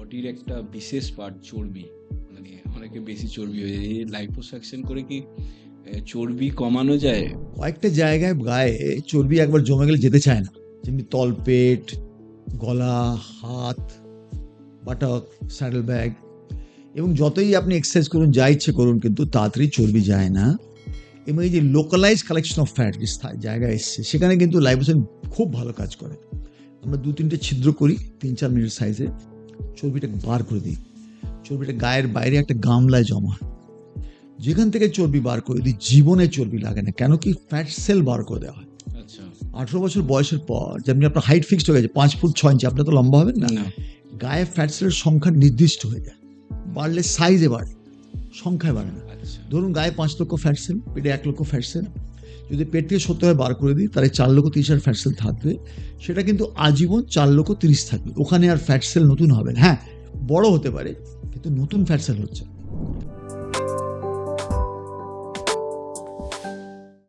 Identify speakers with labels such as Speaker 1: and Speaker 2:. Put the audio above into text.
Speaker 1: বডির একটা বিশেষ পার্ট চর্বি, মানে অনেকে বেশি চর্বি হয়ে যায়, এই লাইপোসাকশন করে কি চর্বি কমানো যায়?
Speaker 2: কয়েকটা জায়গায় গায়ে চর্বি একবার জমে গেলে যেতে চায় না, যেমনি তলপেট, গলা, হাত, বাটক, স্যাডেল ব্যাগ। এবং যতই আপনি এক্সারসাইজ করুন, যা ইচ্ছে করুন, কিন্তু তাড়াতাড়ি চর্বি যায় না। এবং এই যে লোকালাইজ কালেকশন অফ ফ্যাট যে জায়গায় এসছে, সেখানে কিন্তু লাইপোসাইন খুব ভালো কাজ করে। আমরা 2-3টে ছিদ্র করি 3-4 মিনিট সাইজে, চর্বিটা বার করে দিই। চর্বিটা গায়ের বাইরে একটা গামলায় জমা হয়। যেখান থেকে চর্বি বার করে দিই, জীবনে চর্বি লাগে না। কেন কি? ফ্যাট সেল বার করে দেওয়া হয়।
Speaker 1: আচ্ছা।
Speaker 2: 18 বছর বয়সের পর যেমনি আপনার হাইট ফিক্সড হয়ে গেছে 5 ফুট 6 ইঞ্চি, আপনার তো লম্বা হবেন না।
Speaker 1: না।
Speaker 2: গায়ে ফ্যাট সেলের সংখ্যা নির্দিষ্ট হয়ে যায়, বাড়লে সাইজে বাড়ে, সংখ্যায় বাড়ে না।
Speaker 1: আচ্ছা।
Speaker 2: ধরুন গায়ে 5 লক্ষ ফ্যাট সেল, পেটে 1 লক্ষ ফ্যাট সেল, যদি পেট থেকে 70 বার করে দিই, তাহলে 4,30,000 ফ্যাট সেল থাকবে। সেটা কিন্তু আজীবন 4,30,000 থাকবে। ওখানে আর ফ্যাট সেল নতুন হবে না। হ্যাঁ, বড় হতে পারে, কিন্তু নতুন ফ্যাট সেল হচ্ছে না।